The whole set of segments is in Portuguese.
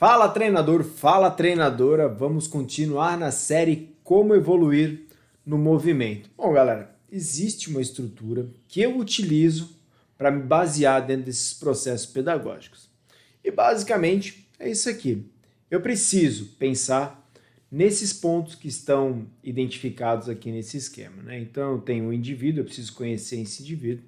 Fala treinador, fala treinadora, vamos continuar na série Como Evoluir no Movimento. Bom galera, existe uma estrutura que eu utilizo para me basear dentro desses processos pedagógicos. E basicamente é isso aqui. Eu preciso pensar nesses pontos que estão identificados aqui nesse esquema, né? Então eu tenho um indivíduo, eu preciso conhecer esse indivíduo.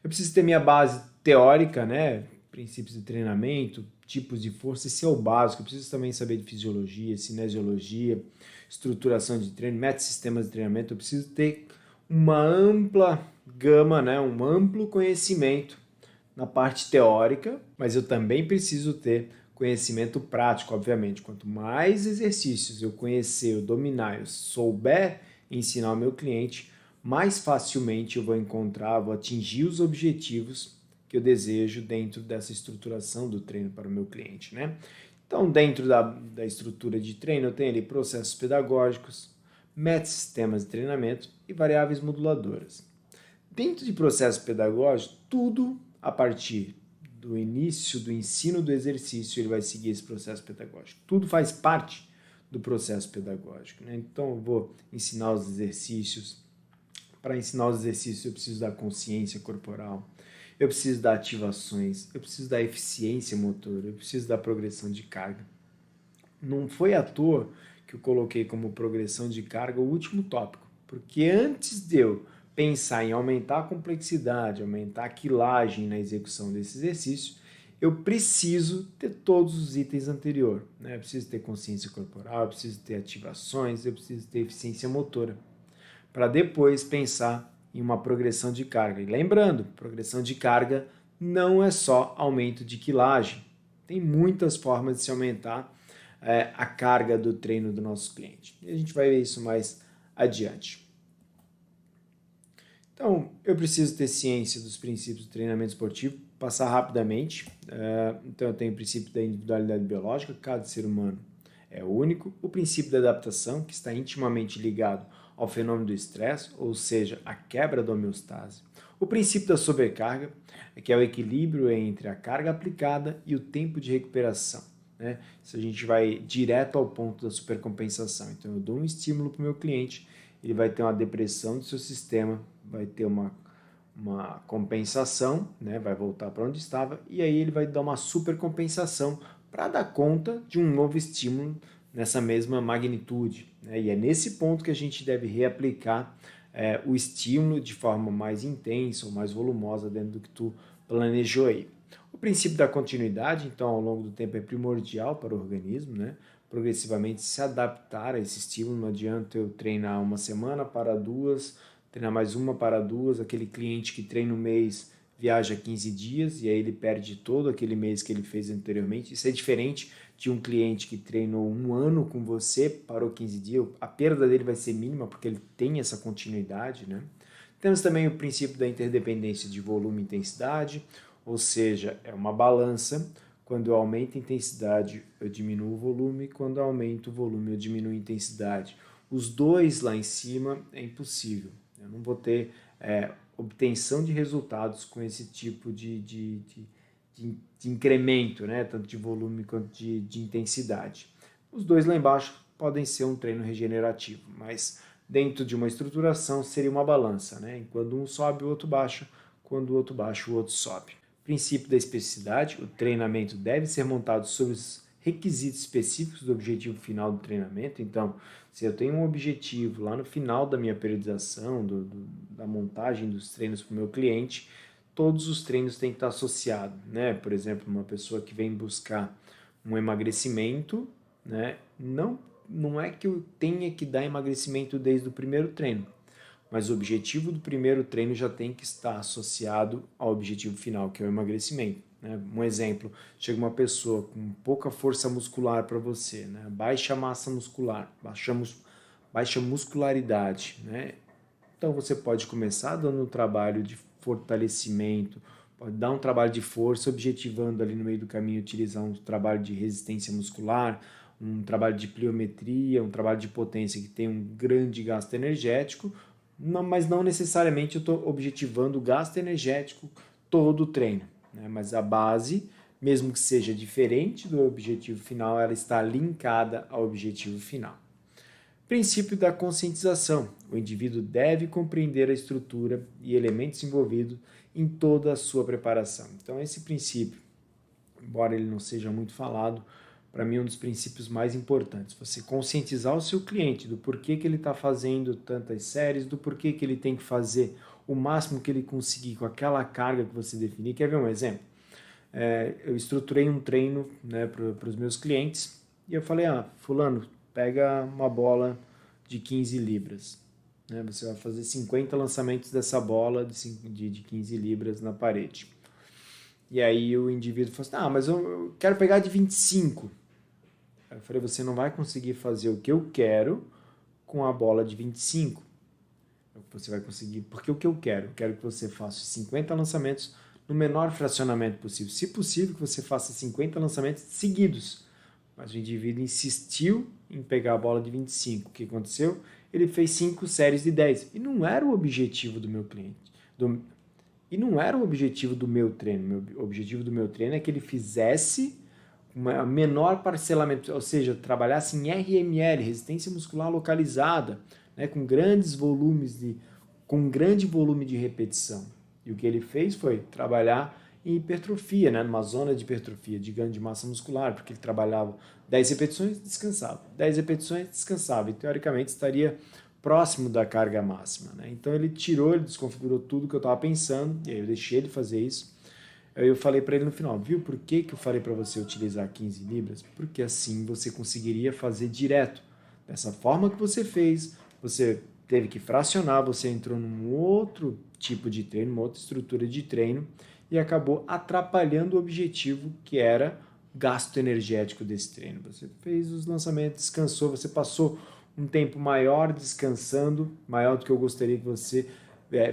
Eu preciso ter minha base teórica, né? Princípios de treinamento, tipos de força, esse é o básico. Eu preciso também saber de fisiologia, cinesiologia, estruturação de treino, métodos, sistemas de treinamento. Eu preciso ter uma ampla gama, né? Um amplo conhecimento na parte teórica, mas eu também preciso ter conhecimento prático, obviamente. Quanto mais exercícios eu conhecer, eu dominar, eu souber ensinar o meu cliente, mais facilmente eu vou encontrar, vou atingir os objetivos que eu desejo dentro dessa estruturação do treino para o meu cliente, né? Então, dentro da estrutura de treino, eu tenho ali processos pedagógicos, métodos, sistemas de treinamento e variáveis moduladoras. Dentro de processo pedagógico, tudo a partir do início do ensino do exercício, ele vai seguir esse processo pedagógico. Tudo faz parte do processo pedagógico, né? Então, eu vou ensinar os exercícios. Para ensinar os exercícios, eu preciso da consciência corporal, eu preciso dar ativações, eu preciso da eficiência motora, eu preciso da progressão de carga. Não foi à toa que eu coloquei como progressão de carga o último tópico, porque antes de eu pensar em aumentar a complexidade, aumentar a quilagem na execução desse exercício, eu preciso ter todos os itens anteriores. Né? Eu preciso ter consciência corporal, eu preciso ter ativações, eu preciso ter eficiência motora, para depois pensar em uma progressão de carga. E lembrando, progressão de carga não é só aumento de quilagem. Tem muitas formas de se aumentar a carga do treino do nosso cliente. E a gente vai ver isso mais adiante. Então, eu preciso ter ciência dos princípios do treinamento esportivo, passar rapidamente. Então, eu tenho o princípio da individualidade biológica, cada ser humano é único. O princípio da adaptação, que está intimamente ligado ao fenômeno do estresse, ou seja, a quebra da homeostase. O princípio da sobrecarga, que é o equilíbrio entre a carga aplicada e o tempo de recuperação. Né? Isso a gente vai direto ao ponto da supercompensação. Então, eu dou um estímulo para o meu cliente, ele vai ter uma depressão do seu sistema, vai ter uma compensação, né? Vai voltar para onde estava, e aí ele vai dar uma supercompensação para dar conta de um novo estímulo nessa mesma magnitude. Né? E é nesse ponto que a gente deve reaplicar o estímulo de forma mais intensa ou mais volumosa dentro do que tu planejou aí. O princípio da continuidade, então, ao longo do tempo é primordial para o organismo, né? Progressivamente se adaptar a esse estímulo. Não adianta eu treinar uma semana para duas, treinar mais uma para duas, aquele cliente que treina um mês viaja 15 dias e aí ele perde todo aquele mês que ele fez anteriormente. Isso é diferente de um cliente que treinou um ano com você, parou 15 dias, a perda dele vai ser mínima porque ele tem essa continuidade, né? Temos também o princípio da interdependência de volume e intensidade, ou seja, é uma balança. Quando eu aumento a intensidade, eu diminuo o volume. Quando eu aumento o volume, eu diminuo a intensidade. Os dois lá em cima é impossível. Eu não vou ter obtenção de resultados com esse tipo de incremento, né? Tanto de volume quanto de intensidade. Os dois lá embaixo podem ser um treino regenerativo, mas dentro de uma estruturação seria uma balança. Né? Quando um sobe, o outro baixa. Quando o outro baixa, o outro sobe. Princípio da especificidade, o treinamento deve ser montado sobre os requisitos específicos do objetivo final do treinamento. Então, se eu tenho um objetivo lá no final da minha periodização, da montagem dos treinos para o meu cliente, todos os treinos têm que estar associados. Né? Por exemplo, uma pessoa que vem buscar um emagrecimento, né? Não é que eu tenha que dar emagrecimento desde o primeiro treino, mas o objetivo do primeiro treino já tem que estar associado ao objetivo final, que é o emagrecimento. Né? Um exemplo, chega uma pessoa com pouca força muscular para você, né? Baixa massa muscular, baixa muscularidade. Né? Então você pode começar dando um trabalho de fortalecimento, pode dar um trabalho de força, objetivando ali no meio do caminho utilizar um trabalho de resistência muscular, um trabalho de pliometria, um trabalho de potência que tem um grande gasto energético, mas não necessariamente eu estou objetivando o gasto energético todo o treino. Né? Mas a base mesmo que seja diferente do objetivo final, ela está linkada ao objetivo final. Princípio da conscientização. O indivíduo deve compreender a estrutura e elementos envolvidos em toda a sua preparação. Então, esse princípio, embora ele não seja muito falado, para mim é um dos princípios mais importantes. Você conscientizar o seu cliente do porquê que ele está fazendo tantas séries, do porquê que ele tem que fazer o máximo que ele conseguir com aquela carga que você definir. Quer ver um exemplo? Eu estruturei um treino, né, para os meus clientes e eu falei, fulano, pega uma bola de 15 libras. Né, você vai fazer 50 lançamentos dessa bola de 15 libras na parede. E aí o indivíduo falou assim, mas eu quero pegar de 25. Eu falei, você não vai conseguir fazer o que eu quero com a bola de 25. Você vai conseguir, porque o que eu quero que você faça 50 lançamentos no menor fracionamento possível. Se possível, que você faça 50 lançamentos seguidos. Mas o indivíduo insistiu em pegar a bola de 25. O que aconteceu? Ele fez 5 séries de 10. E não era o objetivo do meu cliente. E não era o objetivo do meu treino. O objetivo do meu treino é que ele fizesse uma menor parcelamento, ou seja, trabalhasse em RML, resistência muscular localizada, né, com um grande volume de repetição. E o que ele fez foi trabalhar em hipertrofia, né, numa zona de hipertrofia, de ganho de massa muscular, porque ele trabalhava 10 repetições, descansava, 10 repetições, descansava, e teoricamente estaria próximo da carga máxima. Né? Então ele desconfigurou tudo que eu estava pensando, e aí eu deixei ele fazer isso. Eu falei para ele no final, viu por que eu falei para você utilizar 15 libras? Porque assim você conseguiria fazer direto. Dessa forma que você fez, você teve que fracionar, você entrou num outro tipo de treino, uma outra estrutura de treino e acabou atrapalhando o objetivo que era gasto energético desse treino. Você fez os lançamentos, descansou, você passou um tempo maior descansando, maior do que eu gostaria que você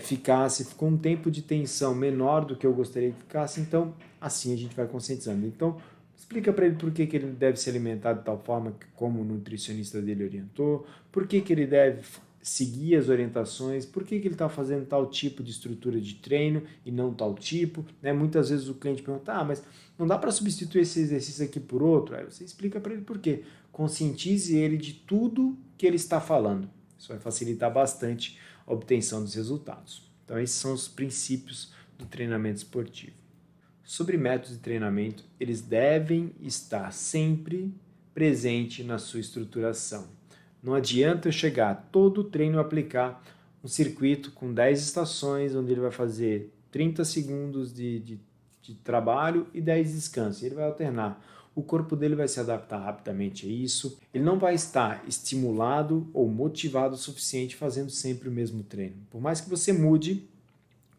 ficasse, ficou um tempo de tensão menor do que eu gostaria que ficasse, então assim a gente vai conscientizando. Então, explica para ele por que ele deve se alimentar de tal forma como o nutricionista dele orientou, por que ele deve seguir as orientações, por que ele está fazendo tal tipo de estrutura de treino e não tal tipo. Né? Muitas vezes o cliente pergunta, mas não dá para substituir esse exercício aqui por outro? Aí você explica para ele por quê. Conscientize ele de tudo que ele está falando. Isso vai facilitar bastante a obtenção dos resultados. Então, esses são os princípios do treinamento esportivo. Sobre métodos de treinamento, eles devem estar sempre presentes na sua estruturação. Não adianta eu chegar todo o treino aplicar um circuito com 10 estações, onde ele vai fazer 30 segundos de trabalho e 10 descansos. Ele vai alternar. O corpo dele vai se adaptar rapidamente a isso. Ele não vai estar estimulado ou motivado o suficiente fazendo sempre o mesmo treino. Por mais que você mude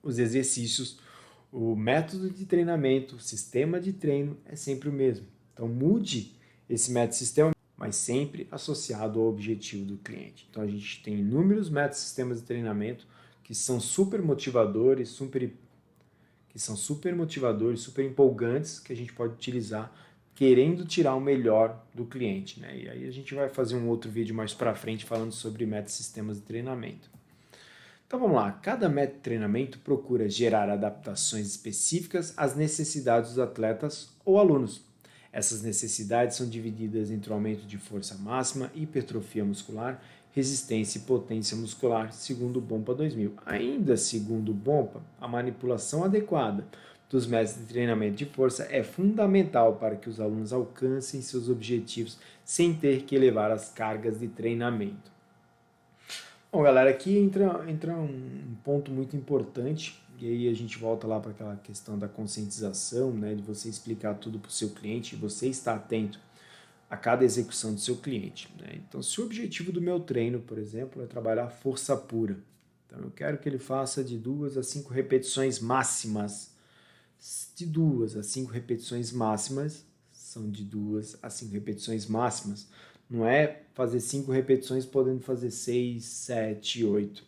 os exercícios, o método de treinamento, o sistema de treino é sempre o mesmo. Então mude esse método e sistema, mas sempre associado ao objetivo do cliente. Então a gente tem inúmeros métodos e sistemas de treinamento que são super motivadores, super empolgantes, que a gente pode utilizar querendo tirar o melhor do cliente. Né? E aí a gente vai fazer um outro vídeo mais para frente falando sobre métodos e sistemas de treinamento. Então vamos lá, cada método de treinamento procura gerar adaptações específicas às necessidades dos atletas ou alunos. Essas necessidades são divididas entre o aumento de força máxima, hipertrofia muscular, resistência e potência muscular, segundo o BOMPA 2000. Ainda segundo o BOMPA, a manipulação adequada dos métodos de treinamento de força é fundamental para que os alunos alcancem seus objetivos sem ter que elevar as cargas de treinamento. Bom, galera, aqui entra um ponto muito importante, e aí a gente volta lá para aquela questão da conscientização, né, de você explicar tudo para o seu cliente, você estar atento a cada execução do seu cliente. Né? Então, se o objetivo do meu treino, por exemplo, é trabalhar força pura, então eu quero que ele faça de 2 a 5 repetições máximas. De 2 a 5 repetições máximas, são de 2 a 5 repetições máximas. Não é fazer 5 repetições podendo fazer 6, 7, 8.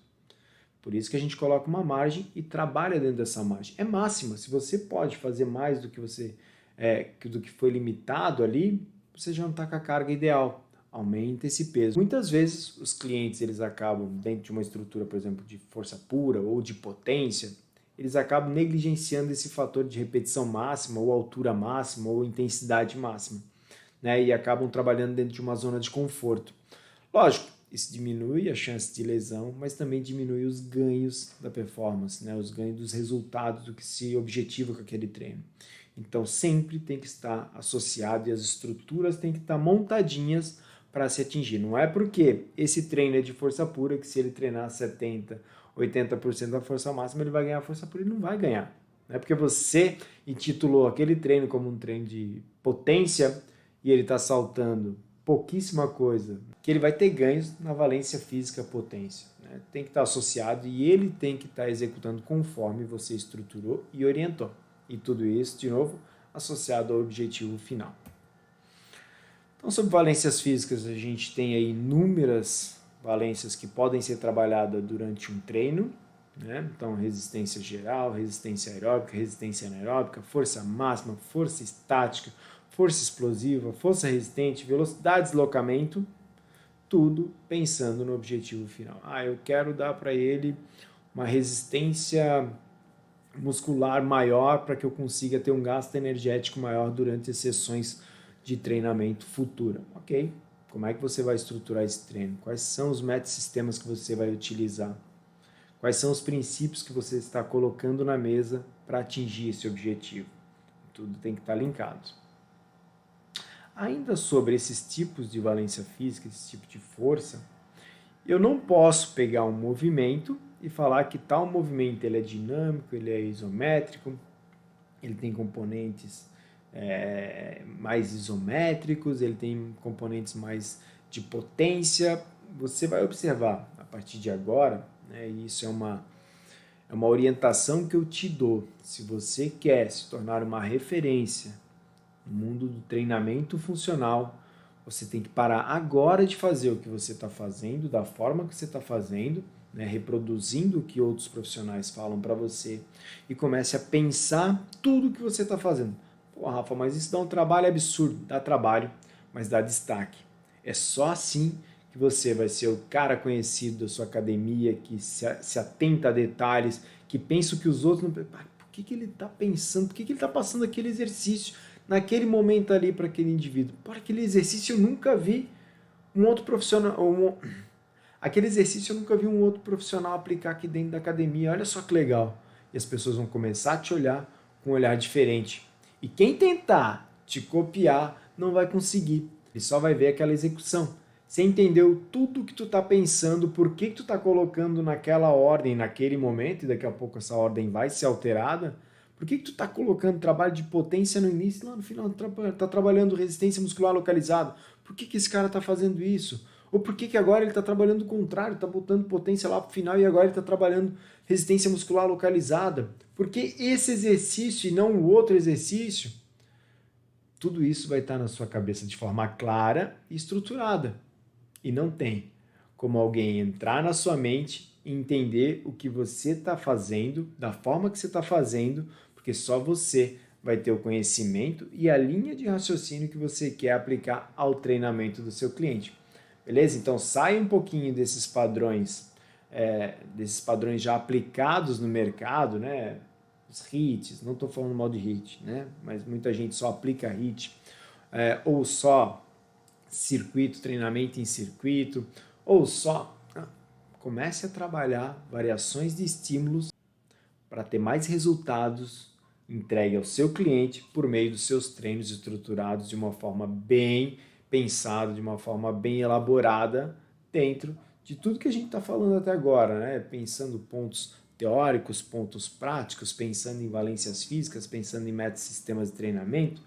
Por isso que a gente coloca uma margem e trabalha dentro dessa margem. É máxima. Se você pode fazer mais do que do que foi limitado ali, você já não está com a carga ideal. Aumenta esse peso. Muitas vezes os clientes eles acabam dentro de uma estrutura, por exemplo, de força pura ou de potência, eles acabam negligenciando esse fator de repetição máxima, ou altura máxima, ou intensidade máxima, né? E acabam trabalhando dentro de uma zona de conforto. Lógico, isso diminui a chance de lesão, mas também diminui os ganhos da performance, né? Os ganhos dos resultados do que se objetiva com aquele treino. Então sempre tem que estar associado e as estruturas têm que estar montadinhas para se atingir. Não é porque esse treino é de força pura que se ele treinar 70, 80% da força máxima ele vai ganhar força pura, ele não vai ganhar. Não é porque você intitulou aquele treino como um treino de potência e ele está saltando pouquíssima coisa, que ele vai ter ganhos na valência física potência. Né? Tem que estar associado e ele tem que estar executando conforme você estruturou e orientou. E tudo isso, de novo, associado ao objetivo final. Então, sobre valências físicas, a gente tem aí inúmeras valências que podem ser trabalhadas durante um treino, né? Então, resistência geral, resistência aeróbica, resistência anaeróbica, força máxima, força estática, força explosiva, força resistente, velocidade de deslocamento, tudo pensando no objetivo final. Eu quero dar para ele uma resistência muscular maior para que eu consiga ter um gasto energético maior durante as sessões de treinamento futura. Ok, como é que você vai estruturar esse treino? Quais são os métodos e sistemas que você vai utilizar? Quais são os princípios que você está colocando na mesa para atingir esse objetivo? Tudo tem que estar linkado. Ainda sobre esses tipos de valência física, esse tipo de força, eu não posso pegar um movimento e falar que tal movimento ele é dinâmico, ele é isométrico, ele tem componentes mais isométricos, ele tem componentes mais de potência. Você vai observar a partir de agora, né, e isso é uma orientação que eu te dou. Se você quer se tornar uma referência no mundo do treinamento funcional, você tem que parar agora de fazer o que você está fazendo, da forma que você está fazendo, né, reproduzindo o que outros profissionais falam para você e comece a pensar tudo o que você está fazendo. Pô, Rafa, mas isso dá um trabalho absurdo. Dá trabalho, mas dá destaque. É só assim que você vai ser o cara conhecido da sua academia, que se atenta a detalhes, que pensa o que os outros não... Por que ele está pensando? Por que ele está passando aquele exercício naquele momento ali para aquele indivíduo? Por aquele exercício eu nunca vi um outro profissional... Aquele exercício eu nunca vi um outro profissional aplicar aqui dentro da academia. Olha só que legal. E as pessoas vão começar a te olhar com um olhar diferente. E quem tentar te copiar não vai conseguir. Ele só vai ver aquela execução. Você entendeu tudo que tu está pensando, por que tu está colocando naquela ordem, naquele momento, e daqui a pouco essa ordem vai ser alterada. Por que tu está colocando trabalho de potência no início e lá no final está trabalhando resistência muscular localizada? Por que esse cara está fazendo isso? Ou por que agora ele está trabalhando o contrário, está botando potência lá para o final e agora ele está trabalhando resistência muscular localizada? Por que esse exercício e não o outro exercício? Tudo isso vai estar na sua cabeça de forma clara e estruturada. E não tem como alguém entrar na sua mente e entender o que você está fazendo, da forma que você está fazendo, porque só você vai ter o conhecimento e a linha de raciocínio que você quer aplicar ao treinamento do seu cliente. Beleza? Então sai um pouquinho desses padrões já aplicados no mercado, né? Os HIITs, não estou falando mal de HIIT, né? Mas muita gente só aplica HIIT, ou só circuito, treinamento em circuito, ou só comece a trabalhar variações de estímulos para ter mais resultados entregue ao seu cliente por meio dos seus treinos estruturados de uma forma bem pensada, de uma forma bem elaborada dentro de tudo que a gente está falando até agora, né? Pensando pontos teóricos, pontos práticos, pensando em valências físicas, pensando em métodos e sistemas de treinamento,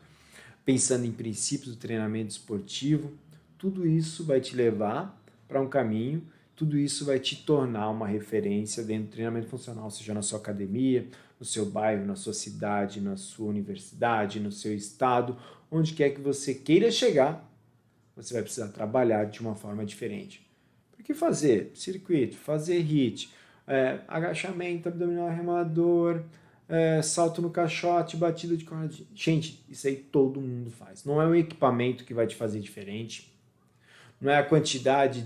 pensando em princípios do treinamento esportivo. Tudo isso vai te levar para um caminho, tudo isso vai te tornar uma referência dentro do treinamento funcional, seja na sua academia, no seu bairro, na sua cidade, na sua universidade, no seu estado, onde quer que você queira chegar, você vai precisar trabalhar de uma forma diferente. Por que fazer circuito, fazer HIIT, agachamento abdominal remador, salto no caixote, batida de corda? Gente, isso aí todo mundo faz. Não é um equipamento que vai te fazer diferente, não é a quantidade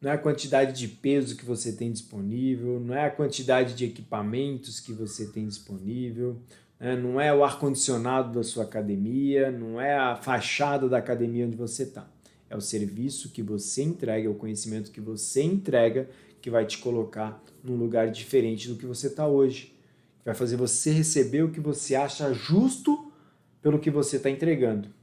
não é a quantidade de peso que você tem disponível, não é a quantidade de equipamentos que você tem disponível, né? Não é o ar-condicionado da sua academia, não é a fachada da academia onde você está. É o serviço que você entrega, é o conhecimento que você entrega que vai te colocar num lugar diferente do que você está hoje. Vai fazer você receber o que você acha justo pelo que você está entregando.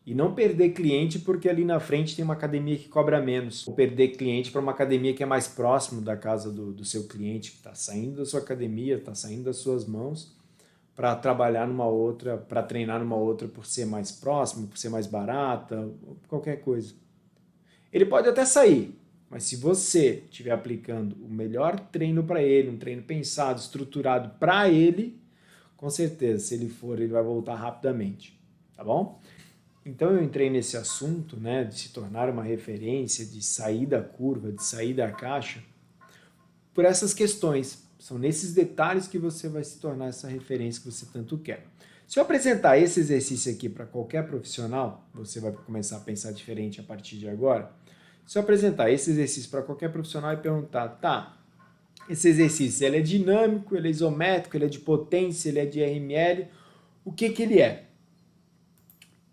E não perder cliente porque ali na frente tem uma academia que cobra menos. Ou perder cliente para uma academia que é mais próximo da casa do seu cliente, que está saindo da sua academia, está saindo das suas mãos, para trabalhar numa outra, para treinar numa outra por ser mais próximo, por ser mais barata, qualquer coisa. Ele pode até sair, mas se você estiver aplicando o melhor treino para ele, um treino pensado, estruturado para ele, com certeza, se ele for, ele vai voltar rapidamente, tá bom? Então eu entrei nesse assunto, né, de se tornar uma referência, de sair da curva, de sair da caixa, por essas questões. São nesses detalhes que você vai se tornar essa referência que você tanto quer. Se eu apresentar esse exercício aqui para qualquer profissional, você vai começar a pensar diferente a partir de agora. Se eu apresentar esse exercício para qualquer profissional e perguntar, tá, esse exercício ele é dinâmico, ele é isométrico, ele é de potência, ele é de RML, o que ele é?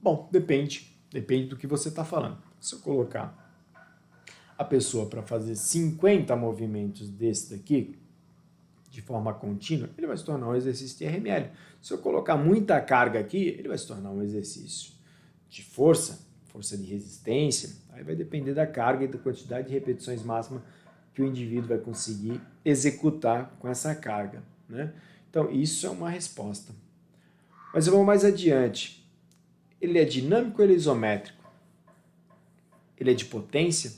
Bom, depende do que você está falando. Se eu colocar a pessoa para fazer 50 movimentos desse daqui, de forma contínua, ele vai se tornar um exercício de RML. Se eu colocar muita carga aqui, ele vai se tornar um exercício de força de resistência, aí vai depender da carga e da quantidade de repetições máxima que o indivíduo vai conseguir executar com essa carga, né? Então, isso é uma resposta. Mas eu vou mais adiante. Ele é dinâmico ou ele é isométrico? Ele é de potência?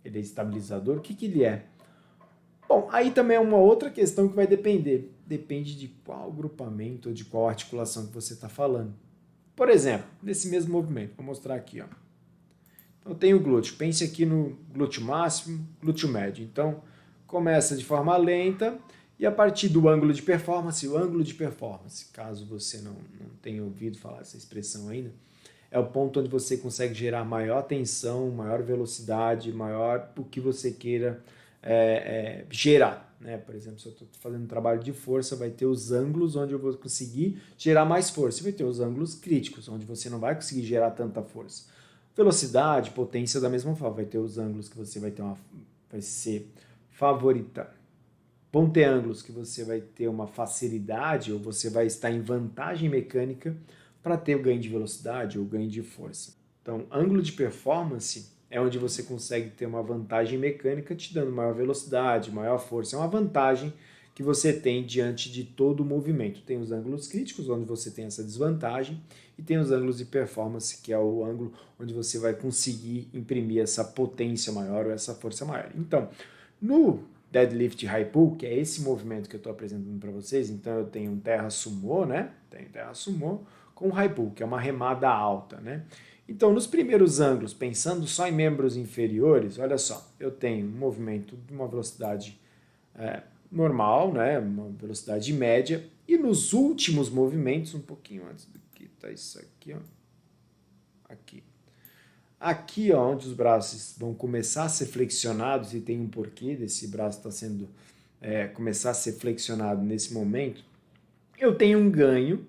Ele é estabilizador? O que ele é? Bom, aí também é uma outra questão que vai depender. Depende de qual grupamento ou de qual articulação que você está falando. Por exemplo, nesse mesmo movimento, vou mostrar aqui, ó. Então, eu tenho o glúteo. Pense aqui no glúteo máximo, glúteo médio. Então, começa de forma lenta e a partir do ângulo de performance, o ângulo de performance, caso você não tenha ouvido falar essa expressão ainda, é o ponto onde você consegue gerar maior tensão, maior velocidade, maior o que você queira gerar, né? Por exemplo, se eu estou fazendo um trabalho de força, vai ter os ângulos onde eu vou conseguir gerar mais força, e vai ter os ângulos críticos, onde você não vai conseguir gerar tanta força. Velocidade, potência da mesma forma, vai ter os ângulos que você vai ser favorita. Vão ter ângulos que você vai ter uma facilidade ou você vai estar em vantagem mecânica para ter o ganho de velocidade ou ganho de força. Então, ângulo de performance é onde você consegue ter uma vantagem mecânica te dando maior velocidade, maior força. É uma vantagem que você tem diante de todo o movimento. Tem os ângulos críticos, onde você tem essa desvantagem, e tem os ângulos de performance, que é o ângulo onde você vai conseguir imprimir essa potência maior ou essa força maior. Então, no deadlift high pull, que é esse movimento que eu estou apresentando para vocês, então eu tenho um terra sumô, né? Tenho terra sumô com high pull, que é uma remada alta, né? Então, nos primeiros ângulos, pensando só em membros inferiores, olha só, eu tenho um movimento de uma velocidade normal, né, uma velocidade média, e nos últimos movimentos, um pouquinho antes do que está isso aqui, ó, aqui ó, onde os braços vão começar a ser flexionados, e tem um porquê desse braço estar sendo começar a ser flexionado nesse momento, eu tenho um ganho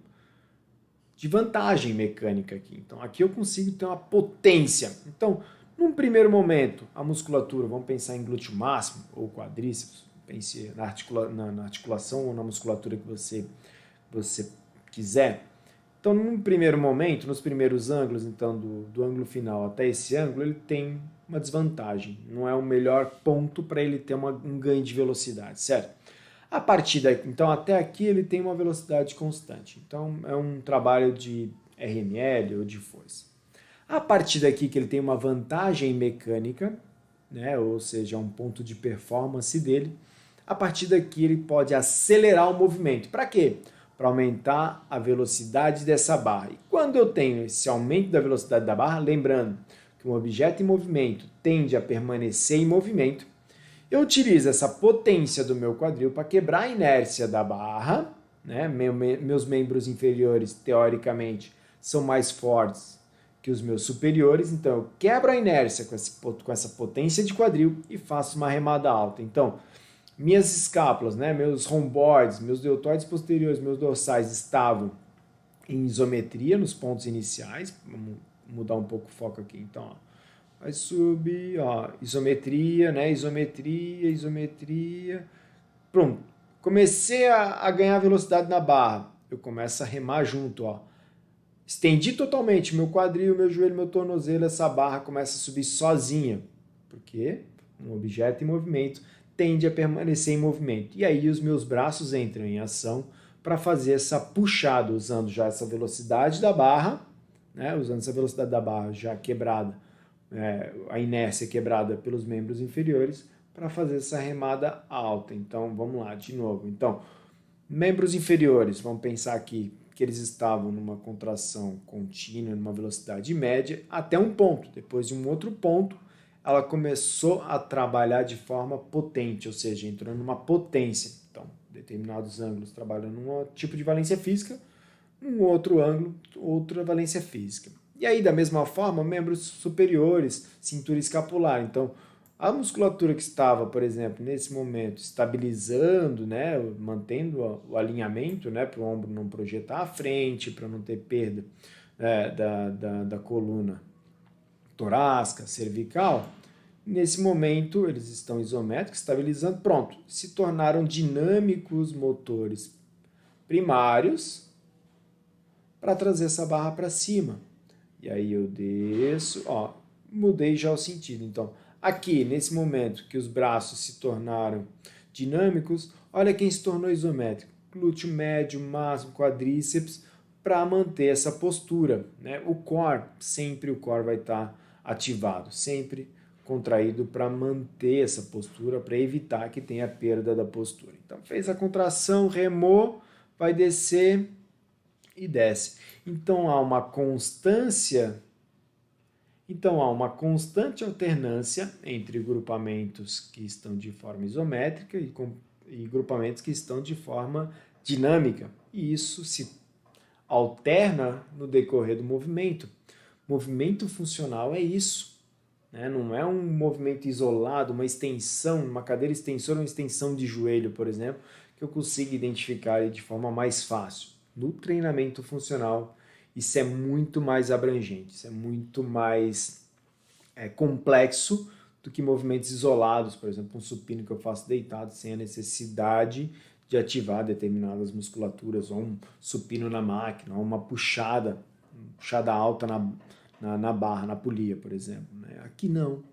de vantagem mecânica aqui. Então, aqui eu consigo ter uma potência. Então, num primeiro momento, a musculatura, vamos pensar em glúteo máximo ou quadríceps, pense na articulação ou na musculatura que você quiser. Então, num primeiro momento, nos primeiros ângulos, então, do ângulo final até esse ângulo, ele tem uma desvantagem. Não é o melhor ponto para ele ter um ganho de velocidade, certo? A partir daqui, então até aqui ele tem uma velocidade constante. Então é um trabalho de RML ou de força. A partir daqui que ele tem uma vantagem mecânica, né, ou seja, um ponto de performance dele, a partir daqui ele pode acelerar o movimento. Para quê? Para aumentar a velocidade dessa barra. E quando eu tenho esse aumento da velocidade da barra, lembrando que um objeto em movimento tende a permanecer em movimento, eu utilizo essa potência do meu quadril para quebrar a inércia da barra, né? Meus membros inferiores, teoricamente, são mais fortes que os meus superiores, então eu quebro a inércia com essa potência de quadril e faço uma remada alta. Então, minhas escápulas, né, meus romboides, meus deltoides posteriores, meus dorsais estavam em isometria nos pontos iniciais. Vamos mudar um pouco o foco aqui. Então, ó, vai subir, ó, isometria, né, isometria. Pronto. Comecei a ganhar velocidade na barra. Eu começo a remar junto, ó. Estendi totalmente meu quadril, meu joelho, meu tornozelo, essa barra começa a subir sozinha. Porque um objeto em movimento tende a permanecer em movimento. E aí os meus braços entram em ação para fazer essa puxada, usando já essa velocidade da barra, né? Usando essa velocidade da barra já quebrada, a inércia quebrada pelos membros inferiores, para fazer essa remada alta. Então, vamos lá, de novo. Então, membros inferiores, vamos pensar aqui que eles estavam numa contração contínua, numa velocidade média, até um ponto. Depois de um outro ponto, ela começou a trabalhar de forma potente, ou seja, entrou numa potência. Então, determinados ângulos trabalham num tipo de valência física, num outro ângulo, outra valência física. E aí, da mesma forma, membros superiores, cintura escapular. Então, a musculatura que estava, por exemplo, nesse momento, estabilizando, né, mantendo o alinhamento, né, para o ombro não projetar à frente, para não ter perda da coluna torácica, cervical, nesse momento eles estão isométricos, estabilizando, pronto, se tornaram dinâmicos motores primários para trazer essa barra para cima. E aí eu desço, ó, mudei já o sentido. Então, aqui, nesse momento que os braços se tornaram dinâmicos, olha quem se tornou isométrico. Glúteo médio, máximo, quadríceps, para manter essa postura, né? O core, sempre o core vai estar ativado, sempre contraído para manter essa postura, para evitar que tenha perda da postura. Então, fez a contração, remou, vai descer e desce. Então, há uma constante alternância entre grupamentos que estão de forma isométrica e grupamentos que estão de forma dinâmica. E isso se alterna no decorrer do movimento. Movimento funcional é isso, né? Não é um movimento isolado, uma extensão, uma cadeira extensora, uma extensão de joelho, por exemplo, que eu consigo identificar de forma mais fácil. No treinamento funcional, isso é muito mais abrangente, isso é muito mais complexo do que movimentos isolados, por exemplo, um supino que eu faço deitado sem a necessidade de ativar determinadas musculaturas, ou um supino na máquina, ou uma puxada alta na barra, na polia, por exemplo. Aqui não.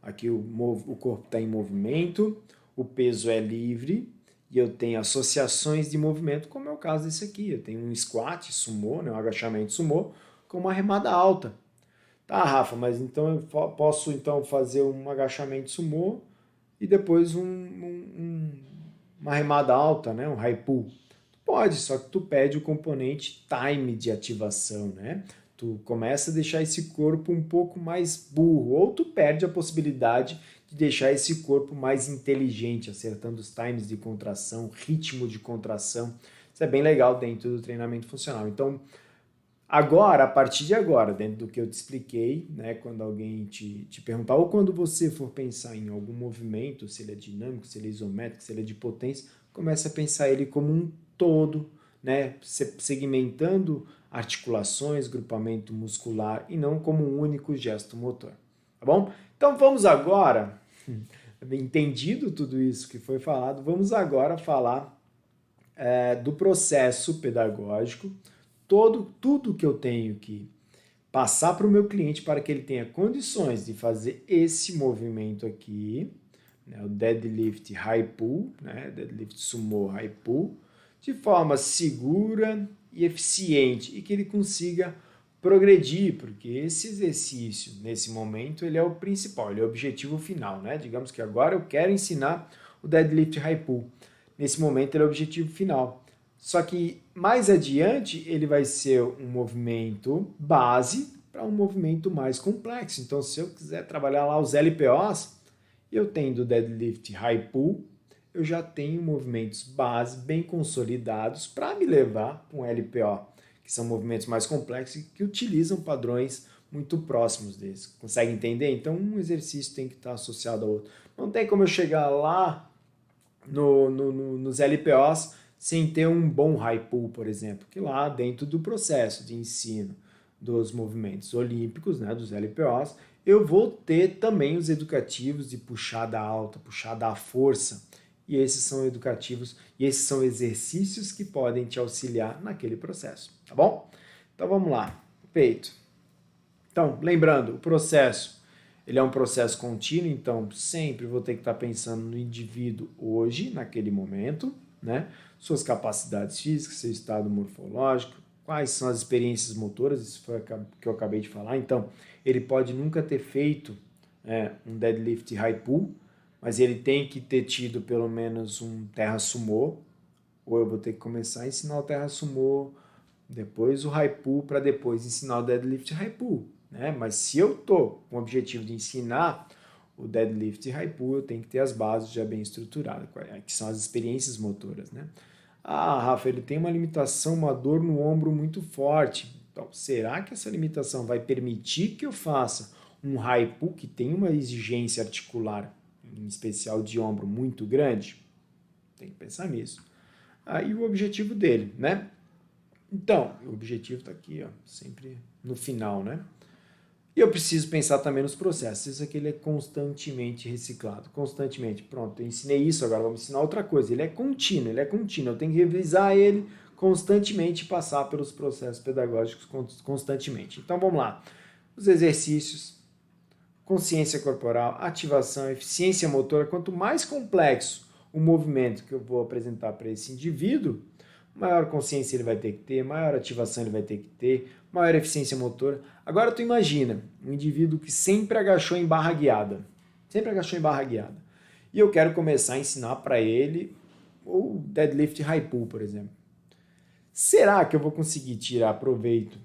Aqui o corpo está em movimento, o peso é livre, e eu tenho associações de movimento, como é o caso desse aqui. Eu tenho um squat sumô, um agachamento sumô, com uma remada alta. Tá, Rafa, mas então eu posso então fazer um agachamento sumô e depois uma remada alta, né? Um high pull. Pode, só que tu perde o componente time de ativação, né? Tu começa a deixar esse corpo um pouco mais burro, ou tu perde a possibilidade de deixar esse corpo mais inteligente, acertando os times de contração, ritmo de contração. Isso é bem legal dentro do treinamento funcional. Então, agora, a partir de agora, dentro do que eu te expliquei, né, quando alguém te perguntar, ou quando você for pensar em algum movimento, se ele é dinâmico, se ele é isométrico, se ele é de potência, comece a pensar ele como um todo, né, segmentando articulações, grupamento muscular e não como um único gesto motor. Tá bom? Então vamos agora, entendido tudo isso que foi falado, vamos agora falar do processo pedagógico, tudo que eu tenho que passar para o meu cliente para que ele tenha condições de fazer esse movimento aqui, né, o deadlift high pull, né, deadlift sumo high pull, de forma segura e eficiente e que ele consiga progredir, porque esse exercício, nesse momento, ele é o principal, ele é o objetivo final, né? Digamos que agora eu quero ensinar o deadlift high pull. Nesse momento, ele é o objetivo final. Só que mais adiante, ele vai ser um movimento base para um movimento mais complexo. Então, se eu quiser trabalhar lá os LPOs, eu tenho do deadlift high pull, eu já tenho movimentos base bem consolidados para me levar para um LPO, que são movimentos mais complexos e que utilizam padrões muito próximos deles. Consegue entender? Então, um exercício tem que estar associado ao outro. Não tem como eu chegar lá nos LPOs sem ter um bom high pull, por exemplo, que lá dentro do processo de ensino dos movimentos olímpicos, né, dos LPOs, eu vou ter também os educativos de puxada alta, puxada à força, e esses são educativos e esses são exercícios que podem te auxiliar naquele processo, tá bom? Então vamos lá, peito. Então, lembrando, o processo, ele é um processo contínuo, então sempre vou ter que estar pensando no indivíduo hoje, naquele momento, né? Suas capacidades físicas, seu estado morfológico, quais são as experiências motoras, isso foi o que eu acabei de falar. Então, ele pode nunca ter feito um deadlift high pull, mas ele tem que ter tido pelo menos um terra sumô, ou eu vou ter que começar a ensinar o terra sumô, depois o high pull, para depois ensinar o deadlift high pull, né? Mas se eu estou com o objetivo de ensinar o deadlift high pull, eu tenho que ter as bases já bem estruturadas, que são as experiências motoras, né? Ah, Rafa, ele tem uma limitação, uma dor no ombro muito forte. Então, será que essa limitação vai permitir que eu faça um high pull que tem uma exigência articular, em especial de ombro, muito grande? Tem que pensar nisso. Aí o objetivo dele, né? Então, o objetivo está aqui, ó, sempre no final, né? E eu preciso pensar também nos processos. Isso aqui ele é constantemente reciclado, constantemente. Pronto, eu ensinei isso, agora vamos ensinar outra coisa. Ele é contínuo. Eu tenho que revisar ele constantemente e passar pelos processos pedagógicos constantemente. Então vamos lá. Os exercícios, consciência corporal, ativação, eficiência motora. Quanto mais complexo o movimento que eu vou apresentar para esse indivíduo, maior consciência ele vai ter que ter, maior ativação ele vai ter que ter, maior eficiência motora. Agora tu imagina um indivíduo que sempre agachou em barra guiada, e eu quero começar a ensinar para ele o deadlift high pull, por exemplo. Será que eu vou conseguir tirar proveito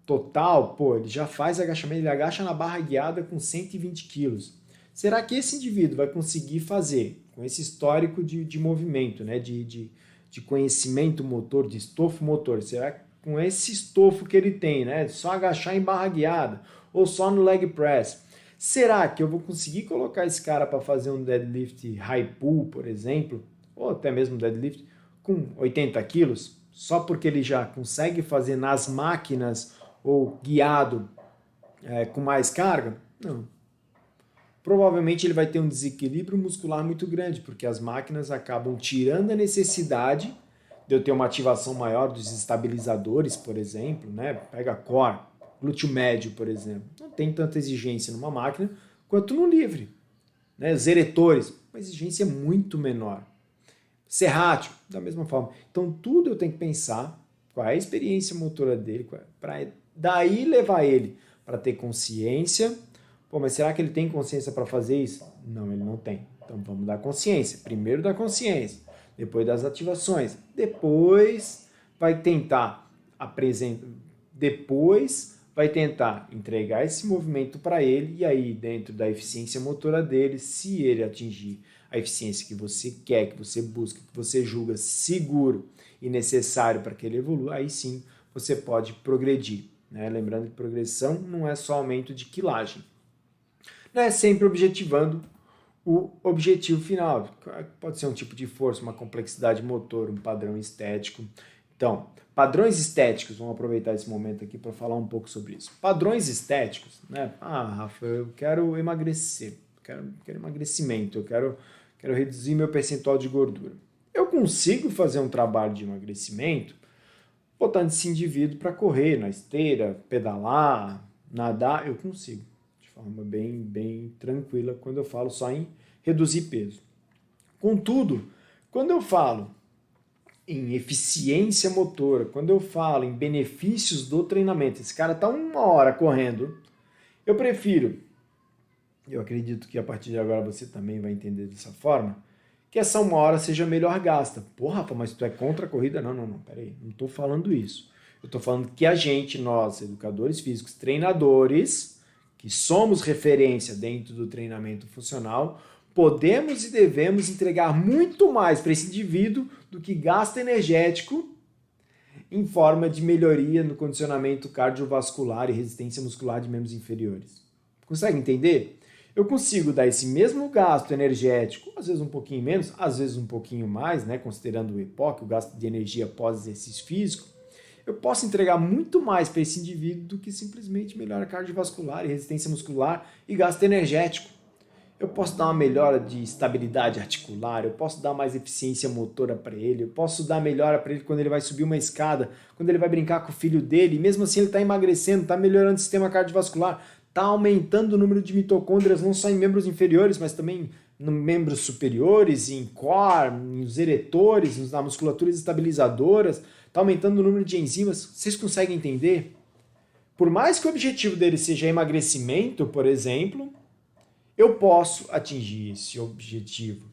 total? Pô, ele já faz agachamento, ele agacha na barra guiada com 120 quilos. Será que esse indivíduo vai conseguir fazer, com esse histórico de movimento, né, de conhecimento motor, de estofo motor, será que com esse estofo que ele tem, né, só agachar em barra guiada ou só no leg press, será que eu vou conseguir colocar esse cara para fazer um deadlift high pull, por exemplo, ou até mesmo deadlift com 80 quilos, só porque ele já consegue fazer nas máquinas ou guiado com mais carga? Não. Provavelmente ele vai ter um desequilíbrio muscular muito grande, porque as máquinas acabam tirando a necessidade de eu ter uma ativação maior dos estabilizadores, por exemplo, né? Pega core, glúteo médio, por exemplo. Não tem tanta exigência numa máquina quanto no livre. Né? Os eretores, uma exigência muito menor. Serrátil, da mesma forma. Então tudo eu tenho que pensar qual é a experiência motora dele, para daí levar ele para ter consciência. Pô, mas será que ele tem consciência para fazer isso? Não, ele não tem. Então vamos dar consciência. Primeiro da consciência, depois das ativações, depois vai tentar entregar esse movimento para ele, e aí dentro da eficiência motora dele, se ele atingir a eficiência que você quer, que você busca, que você julga seguro e necessário para que ele evolua, aí sim você pode progredir. Né? Lembrando que progressão não é só aumento de quilagem. Não é sempre objetivando o objetivo final. Pode ser um tipo de força, uma complexidade motor, um padrão estético. Então, padrões estéticos, vamos aproveitar esse momento aqui para falar um pouco sobre isso. Padrões estéticos, né? Ah, Rafa, eu quero emagrecer, quero emagrecimento, eu quero reduzir meu percentual de gordura. Eu consigo fazer um trabalho de emagrecimento botando esse indivíduo para correr na esteira, pedalar, nadar, eu consigo. Forma bem tranquila quando eu falo só em reduzir peso. Contudo, quando eu falo em eficiência motora, quando eu falo em benefícios do treinamento, esse cara está 1 hora correndo, eu acredito que a partir de agora você também vai entender dessa forma, que essa 1 hora seja melhor gasta. Pô, Rafa, mas tu é contra a corrida? Não, peraí, não estou falando isso. Eu estou falando que nós, educadores físicos, treinadores, que somos referência dentro do treinamento funcional, podemos e devemos entregar muito mais para esse indivíduo do que gasto energético em forma de melhoria no condicionamento cardiovascular e resistência muscular de membros inferiores. Consegue entender? Eu consigo dar esse mesmo gasto energético, às vezes um pouquinho menos, às vezes um pouquinho mais, né, considerando o EPOC, o gasto de energia pós-exercício físico, eu posso entregar muito mais para esse indivíduo do que simplesmente melhora cardiovascular e resistência muscular e gasto energético. Eu posso dar uma melhora de estabilidade articular, eu posso dar mais eficiência motora para ele, eu posso dar melhora para ele quando ele vai subir uma escada, quando ele vai brincar com o filho dele, e mesmo assim ele está emagrecendo, está melhorando o sistema cardiovascular, está aumentando o número de mitocôndrias não só em membros inferiores, mas também em membros superiores, em core, nos eretores, na musculatura estabilizadoras, está aumentando o número de enzimas. Vocês conseguem entender? Por mais que o objetivo dele seja emagrecimento, por exemplo, eu posso atingir esse objetivo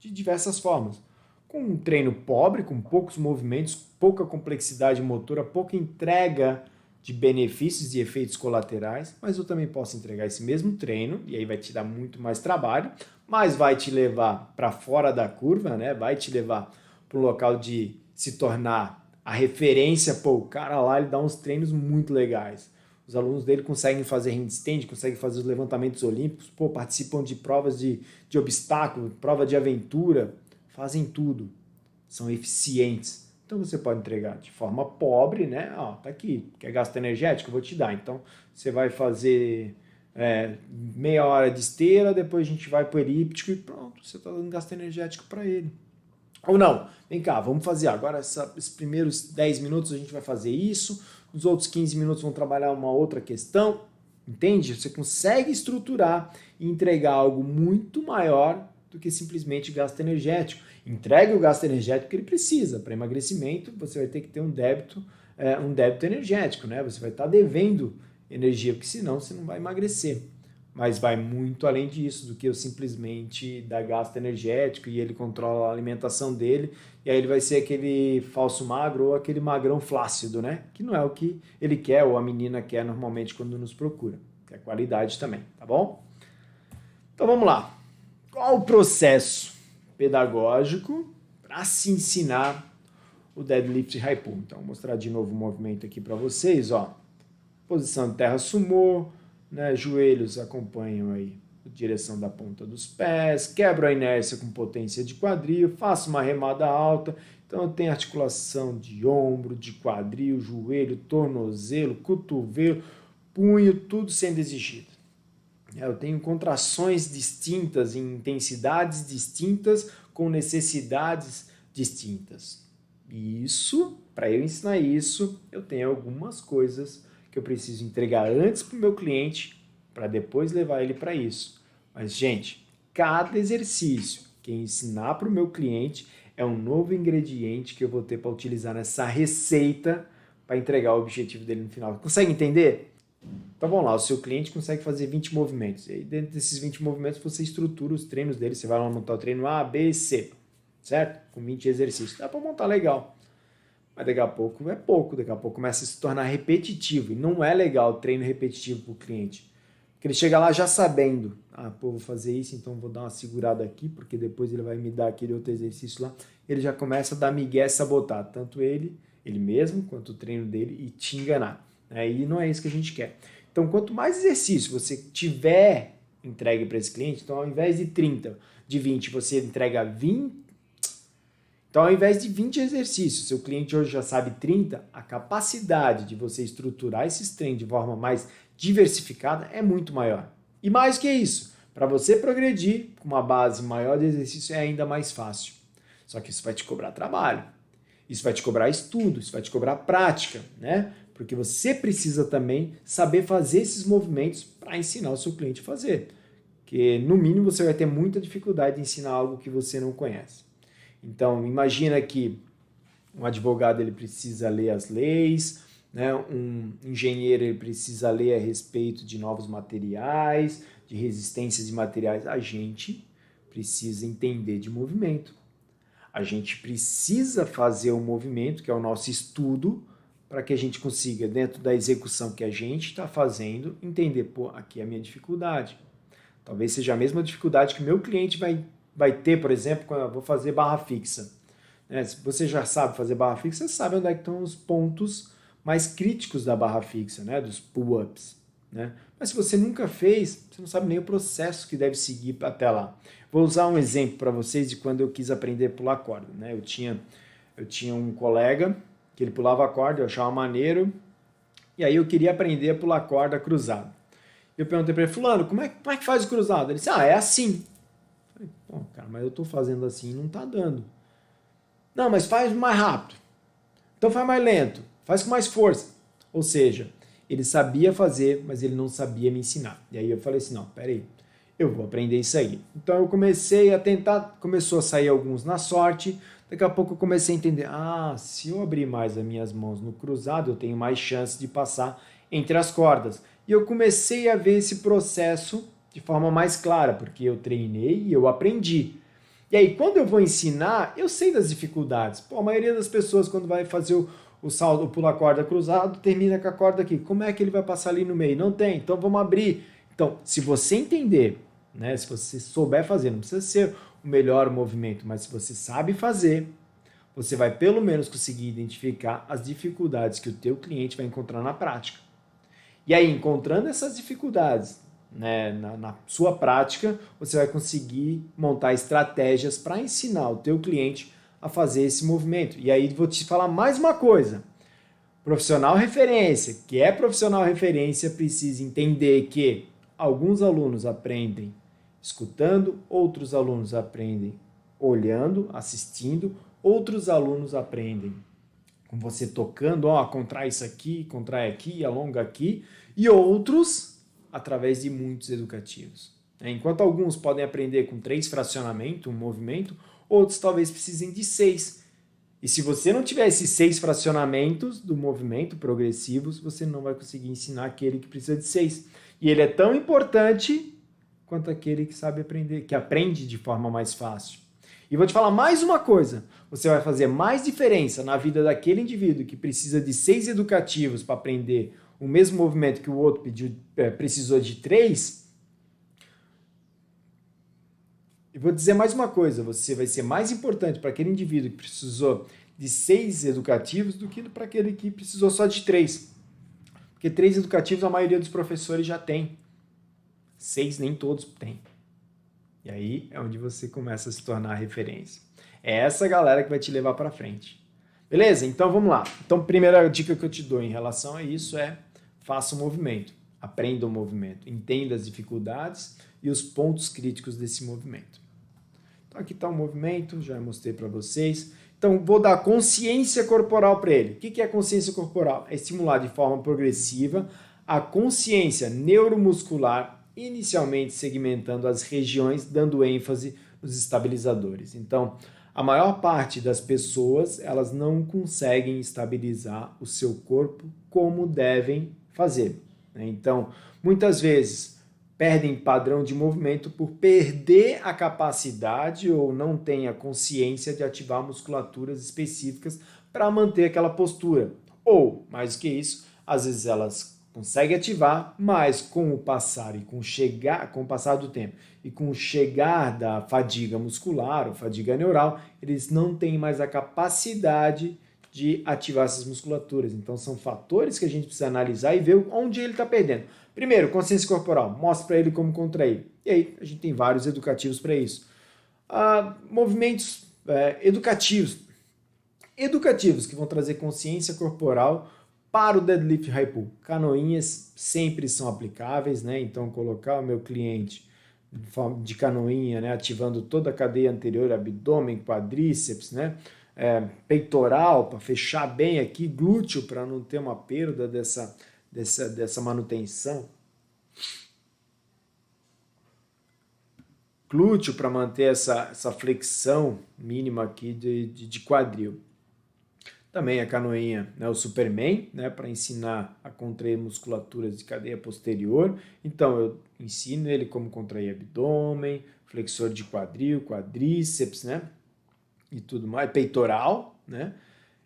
de diversas formas. Com um treino pobre, com poucos movimentos, pouca complexidade motora, pouca entrega de benefícios e efeitos colaterais, mas eu também posso entregar esse mesmo treino, e aí vai te dar muito mais trabalho, mas vai te levar para fora da curva, né? Vai te levar para o local de se tornar a referência. Pô, o cara lá ele dá uns treinos muito legais. Os alunos dele conseguem fazer handstand, conseguem fazer os levantamentos olímpicos, pô, participam de provas de obstáculo, prova de aventura, fazem tudo, são eficientes. Então você pode entregar de forma pobre, né? Ó, tá aqui, quer gasto energético? Eu vou te dar. Então você vai fazer meia hora de esteira, depois a gente vai para o elíptico e pronto, você está dando gasto energético para ele. Ou não, vem cá, vamos fazer agora esses primeiros 10 minutos a gente vai fazer isso, os outros 15 minutos vão trabalhar uma outra questão, entende? Você consegue estruturar e entregar algo muito maior do que simplesmente gasto energético. Entregue o gasto energético que ele precisa. Para emagrecimento, você vai ter que ter um débito energético, né? Você vai estar devendo energia, porque senão você não vai emagrecer. Mas vai muito além disso, do que eu simplesmente dar gasto energético e ele controla a alimentação dele, e aí ele vai ser aquele falso magro ou aquele magrão flácido, né? Que não é o que ele quer ou a menina quer normalmente quando nos procura. Que é qualidade também, tá bom? Então vamos lá. Qual o processo pedagógico para se ensinar o deadlift high pull? Então vou mostrar de novo o movimento aqui para vocês, ó. Posição de terra sumô, né, joelhos acompanham aí a direção da ponta dos pés, quebro a inércia com potência de quadril, faço uma remada alta, então eu tenho articulação de ombro, de quadril, joelho, tornozelo, cotovelo, punho, tudo sendo exigido. Eu tenho contrações distintas, em intensidades distintas, com necessidades distintas. E isso, para eu ensinar isso, eu tenho algumas coisas que eu preciso entregar antes para o meu cliente, para depois levar ele para isso. Mas, gente, cada exercício que eu ensinar para o meu cliente é um novo ingrediente que eu vou ter para utilizar nessa receita para entregar o objetivo dele no final. Consegue entender? Então vamos lá, o seu cliente consegue fazer 20 movimentos. E aí, dentro desses 20 movimentos, você estrutura os treinos dele. Você vai lá montar o treino A, B, C, certo? Com 20 exercícios. Dá para montar legal. Mas daqui a pouco é pouco, daqui a pouco começa a se tornar repetitivo. E não é legal o treino repetitivo para o cliente. Porque ele chega lá já sabendo, vou fazer isso, então vou dar uma segurada aqui, porque depois ele vai me dar aquele outro exercício lá. Ele já começa a dar migué, sabotar, tanto ele mesmo, quanto o treino dele, e te enganar. E não é isso que a gente quer. Então, quanto mais exercício você tiver entregue para esse cliente, então ao invés de 30, de 20, você entrega 20. Então, ao invés de 20 exercícios, seu cliente hoje já sabe 30, a capacidade de você estruturar esses treinos de forma mais diversificada é muito maior. E mais que isso, para você progredir com uma base maior de exercício é ainda mais fácil. Só que isso vai te cobrar trabalho, isso vai te cobrar estudo, isso vai te cobrar prática, né? Porque você precisa também saber fazer esses movimentos para ensinar o seu cliente a fazer. Porque, no mínimo, você vai ter muita dificuldade de ensinar algo que você não conhece. Então, imagina que um advogado ele precisa ler as leis, né? Um engenheiro ele precisa ler a respeito de novos materiais, de resistência de materiais. A gente precisa entender de movimento. A gente precisa fazer o movimento, que é o nosso estudo, para que a gente consiga, dentro da execução que a gente está fazendo, entender, aqui é a minha dificuldade. Talvez seja a mesma dificuldade que o meu cliente vai ter, por exemplo, quando eu vou fazer barra fixa. né? Se você já sabe fazer barra fixa, você sabe onde é que estão os pontos mais críticos da barra fixa, né? Dos pull-ups, né? Mas se você nunca fez, você não sabe nem o processo que deve seguir até lá. Vou usar um exemplo para vocês de quando eu quis aprender a pular corda, né? Eu tinha um colega que ele pulava corda, eu achava maneiro, e aí eu queria aprender a pular corda cruzado. Eu perguntei para ele, fulano, como é que faz o cruzado? Ele disse, é assim. Eu falei, pô, cara, mas eu estou fazendo assim e não está dando. Não, mas faz mais rápido. Então faz mais lento, faz com mais força. Ou seja, ele sabia fazer, mas ele não sabia me ensinar. E aí eu falei assim, não, peraí, eu vou aprender isso aí. Então eu comecei a tentar, começou a sair alguns na sorte, daqui a pouco eu comecei a entender, se eu abrir mais as minhas mãos no cruzado, eu tenho mais chance de passar entre as cordas. E eu comecei a ver esse processo de forma mais clara, porque eu treinei e eu aprendi. E aí, quando eu vou ensinar, eu sei das dificuldades. Pô, a maioria das pessoas, quando vai fazer o salto, o pular corda cruzado, termina com a corda aqui. Como é que ele vai passar ali no meio? Não tem, então vamos abrir. Então, se você entender, né, se você souber fazer, não precisa ser o melhor movimento, mas se você sabe fazer, você vai pelo menos conseguir identificar as dificuldades que o teu cliente vai encontrar na prática. E aí, encontrando essas dificuldades, né, na sua prática, você vai conseguir montar estratégias para ensinar o teu cliente a fazer esse movimento. E aí vou te falar mais uma coisa. Profissional referência, que é profissional referência, precisa entender que alguns alunos aprendem escutando, outros alunos aprendem olhando, assistindo, outros alunos aprendem com você tocando, contrai isso aqui, contrai aqui, alonga aqui, e outros através de muitos educativos. Enquanto alguns podem aprender com 3 fracionamentos, um movimento, outros talvez precisem de 6. E se você não tiver esses 6 fracionamentos do movimento progressivos, você não vai conseguir ensinar aquele que precisa de 6. E ele é tão importante quanto aquele que sabe aprender, que aprende de forma mais fácil. E vou te falar mais uma coisa: você vai fazer mais diferença na vida daquele indivíduo que precisa de 6 educativos para aprender o mesmo movimento que o outro precisou de 3. E vou dizer mais uma coisa: você vai ser mais importante para aquele indivíduo que precisou de 6 educativos do que para aquele que precisou só de 3. Porque 3 educativos a maioria dos professores já tem. 6 nem todos têm. E aí é onde você começa a se tornar referência. É essa galera que vai te levar para frente. Beleza? Então vamos lá. Então, a primeira dica que eu te dou em relação a isso é: faça o movimento. Aprenda o movimento. Entenda as dificuldades e os pontos críticos desse movimento. Então, aqui está o movimento, já mostrei para vocês. Então, vou dar consciência corporal para ele. O que é consciência corporal? É estimular de forma progressiva a consciência neuromuscular, inicialmente segmentando as regiões, dando ênfase nos estabilizadores. Então, a maior parte das pessoas, elas não conseguem estabilizar o seu corpo como devem fazer. Então, muitas vezes, perdem padrão de movimento por perder a capacidade ou não têm a consciência de ativar musculaturas específicas para manter aquela postura. Ou, mais do que isso, às vezes elas conseguem ativar, mas com o passar e com o passar do tempo e com o chegar da fadiga muscular ou fadiga neural, eles não têm mais a capacidade de ativar essas musculaturas. Então são fatores que a gente precisa analisar e ver onde ele está perdendo. Primeiro, consciência corporal. Mostra para ele como contrair. E aí a gente tem vários educativos para isso. Movimentos educativos. Educativos que vão trazer consciência corporal para o deadlift high pull. Canoinhas sempre são aplicáveis, né? Então colocar o meu cliente de canoinha, né? Ativando toda a cadeia anterior, abdômen, quadríceps, né? Peitoral para fechar bem aqui, glúteo para não ter uma perda dessa manutenção. Glúteo para manter essa flexão mínima aqui de quadril. Também a canoinha, né, o Superman, né, para ensinar a contrair musculaturas de cadeia posterior. Então eu ensino ele como contrair abdômen, flexor de quadril, quadríceps, né, e tudo mais, peitoral, né.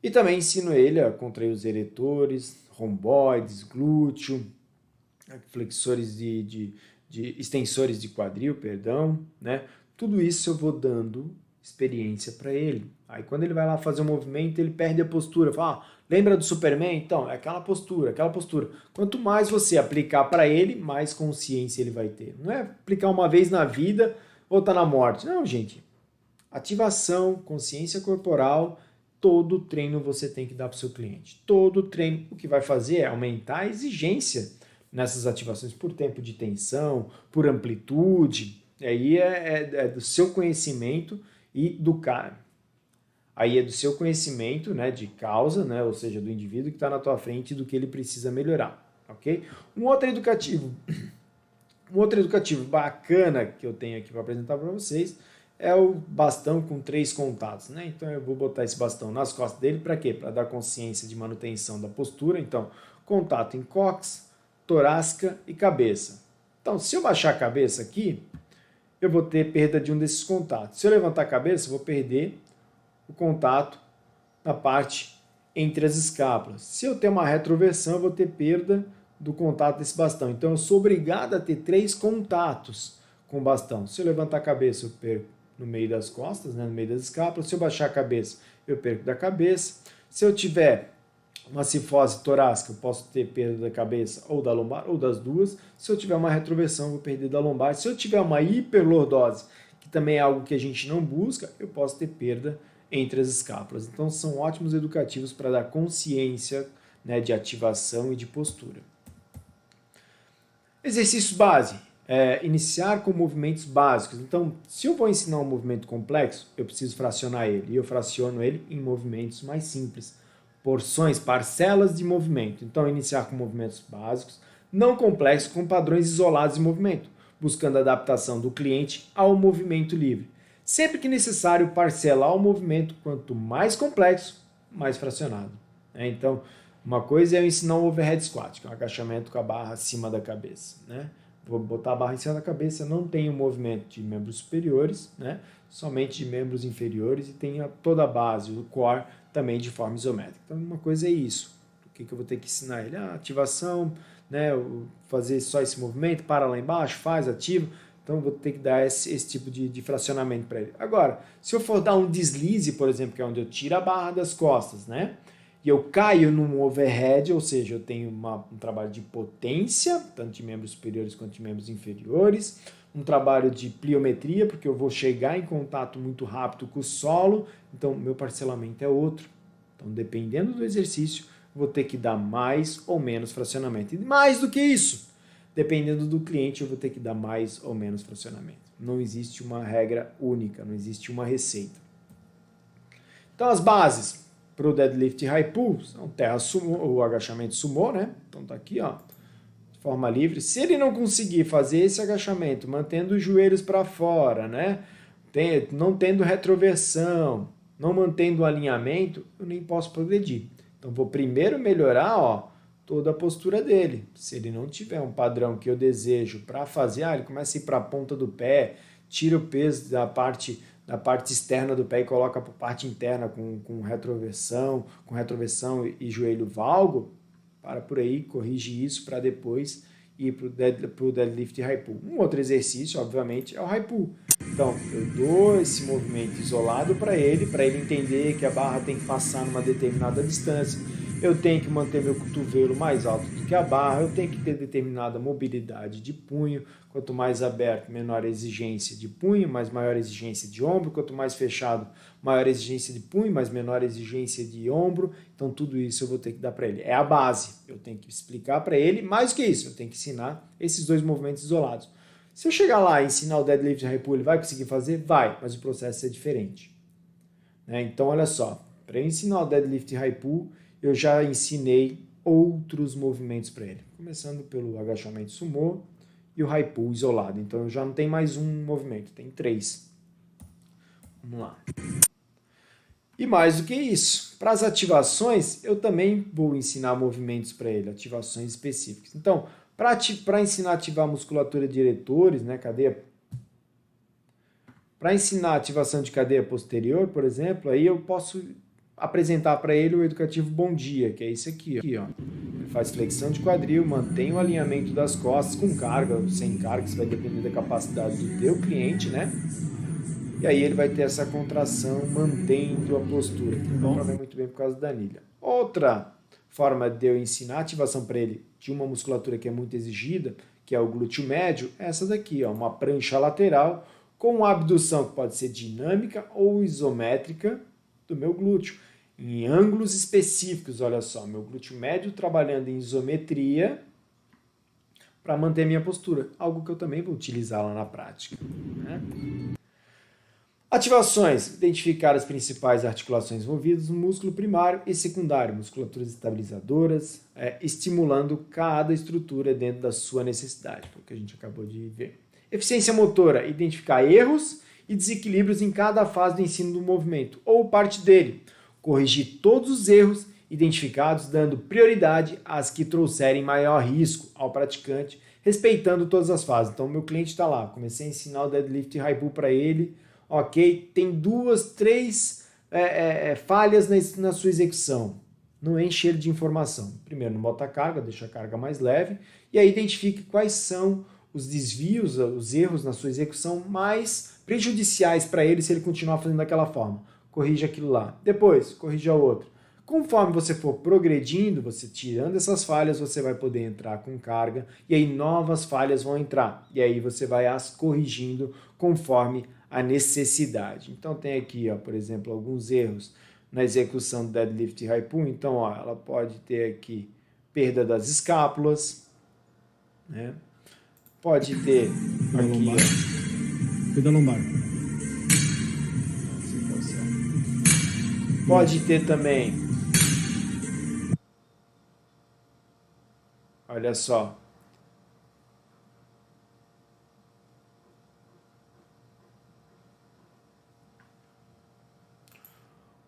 E também ensino ele a contrair os eretores, romboides, glúteo, flexores de extensores de quadril, perdão, né. Tudo isso eu vou dando experiência para ele. Aí quando ele vai lá fazer um movimento, ele perde a postura. Fala, lembra do Superman? Então, é aquela postura, aquela postura. Quanto mais você aplicar para ele, mais consciência ele vai ter. Não é aplicar uma vez na vida ou tá na morte. Não, gente. Ativação, consciência corporal, todo treino você tem que dar para o seu cliente. Todo treino, o que vai fazer é aumentar a exigência nessas ativações por tempo de tensão, por amplitude. Aí é do seu conhecimento e do cara. Aí é do seu conhecimento, né, de causa, né, ou seja, do indivíduo que está na tua frente e do que ele precisa melhorar, ok? Um outro educativo bacana que eu tenho aqui para apresentar para vocês é o bastão com 3 contatos, né? Então eu vou botar esse bastão nas costas dele para quê? Para dar consciência de manutenção da postura. Então, contato em cóccix, torácica e cabeça. Então, se eu baixar a cabeça aqui, eu vou ter perda de um desses contatos. Se eu levantar a cabeça, eu vou perder o contato na parte entre as escápulas. Se eu ter uma retroversão, eu vou ter perda do contato desse bastão. Então, eu sou obrigado a ter 3 contatos com o bastão. Se eu levantar a cabeça, eu perco no meio das costas, né, no meio das escápulas. Se eu baixar a cabeça, eu perco da cabeça. Se eu tiver uma cifose torácica, eu posso ter perda da cabeça ou da lombar, ou das duas. Se eu tiver uma retroversão, eu vou perder da lombar. Se eu tiver uma hiperlordose, que também é algo que a gente não busca, eu posso ter perda entre as escápulas. Então, são ótimos educativos para dar consciência, né, de ativação e de postura. Exercício base. Iniciar com movimentos básicos. Então, se eu vou ensinar um movimento complexo, eu preciso fracionar ele. E eu fraciono ele em movimentos mais simples. Porções, parcelas de movimento. Então, iniciar com movimentos básicos, não complexos, com padrões isolados de movimento, buscando a adaptação do cliente ao movimento livre. Sempre que necessário, parcelar o movimento, quanto mais complexo, mais fracionado. Então, uma coisa é eu ensinar um overhead squat, que é um agachamento com a barra acima da cabeça, né? Vou botar a barra em cima da cabeça, não tem o movimento de membros superiores, né? Somente de membros inferiores e tem toda a base, o core, também de forma isométrica. Então, uma coisa é isso. O que eu vou ter que ensinar ele? Ativação, né? Fazer só esse movimento, para lá embaixo, faz, ativa. Então, eu vou ter que dar esse tipo de fracionamento para ele. Agora, se eu for dar um deslize, por exemplo, que é onde eu tiro a barra das costas, né? E eu caio num overhead, ou seja, eu tenho um trabalho de potência, tanto de membros superiores quanto de membros inferiores, um trabalho de pliometria, porque eu vou chegar em contato muito rápido com o solo, então meu parcelamento é outro. Então, dependendo do exercício, vou ter que dar mais ou menos fracionamento. E mais do que isso, dependendo do cliente, eu vou ter que dar mais ou menos fracionamento. Não existe uma regra única, não existe uma receita. Então, as bases para o deadlift high pull, são terra sumo, o agachamento sumô, né? Então tá aqui, ó, de forma livre. Se ele não conseguir fazer esse agachamento, mantendo os joelhos para fora, né? Não tendo retroversão, não mantendo o alinhamento, eu nem posso progredir. Então vou primeiro melhorar, ó, toda a postura dele. Se ele não tiver um padrão que eu desejo para fazer, ele começa a ir para a ponta do pé, tira o peso da parte externa do pé e coloca para a parte interna com retroversão e joelho valgo, para por aí, corrige isso para depois ir para o deadlift high pull. Um outro exercício, obviamente, é o high pull. Então, eu dou esse movimento isolado para ele entender que a barra tem que passar numa determinada distância, eu tenho que manter meu cotovelo mais alto do que a barra, eu tenho que ter determinada mobilidade de punho, quanto mais aberto, menor a exigência de punho, mas maior a exigência de ombro, quanto mais fechado, maior a exigência de punho, mas menor a exigência de ombro, então tudo isso eu vou ter que dar para ele. É a base, eu tenho que explicar para ele, mais do que isso, eu tenho que ensinar esses 2 movimentos isolados. Se eu chegar lá e ensinar o deadlift high pull, ele vai conseguir fazer? Vai, mas o processo é diferente. Então, olha só, para eu ensinar o deadlift high pull, eu já ensinei outros movimentos para ele, começando pelo agachamento sumô e o high pull isolado. Então, eu já não tenho mais um movimento, tem 3. Vamos lá. E mais do que isso, para as ativações, eu também vou ensinar movimentos para ele, ativações específicas. Então, para ensinar a ativar a musculatura de eretores, né, para ensinar a ativação de cadeia posterior, por exemplo, aí eu posso apresentar para ele o educativo Bom Dia, que é esse aqui, ó. Ele faz flexão de quadril, mantém o alinhamento das costas com carga ou sem carga, isso vai depender da capacidade do teu cliente, né? e aí ele vai ter essa contração mantendo a postura. Aqui não dá para ver muito bem por causa da anilha. Outra forma de eu ensinar a ativação para ele de uma musculatura que é muito exigida, que é o glúteo médio, é essa daqui, ó, uma prancha lateral com uma abdução que pode ser dinâmica ou isométrica do meu glúteo, em ângulos específicos. Olha só, meu glúteo médio trabalhando em isometria para manter minha postura, algo que eu também vou utilizar lá na prática, né? Ativações: identificar as principais articulações envolvidas no músculo primário e secundário, musculaturas estabilizadoras, estimulando cada estrutura dentro da sua necessidade, foi o que a gente acabou de ver. Eficiência motora: identificar erros e desequilíbrios em cada fase do ensino do movimento, ou parte dele. Corrigir todos os erros identificados, dando prioridade às que trouxerem maior risco ao praticante, respeitando todas as fases. Então, meu cliente está lá, comecei a ensinar o deadlift high pull para ele, ok, tem 2, 3 falhas na sua execução. Não enche ele de informação. Primeiro, não bota a carga, deixa a carga mais leve, e aí identifique quais são os desvios, os erros na sua execução mais prejudiciais para ele se ele continuar fazendo daquela forma. Corrija aquilo lá. Depois, corrija outro. Conforme você for progredindo, você tirando essas falhas, você vai poder entrar com carga e aí novas falhas vão entrar. E aí você vai as corrigindo conforme a necessidade. Então tem aqui, ó, por exemplo, alguns erros na execução do deadlift high pull. Então, ó, ela pode ter aqui perda das escápulas, né? Pode ter aqui, ó, cuida lombar. Pode ter também, olha só,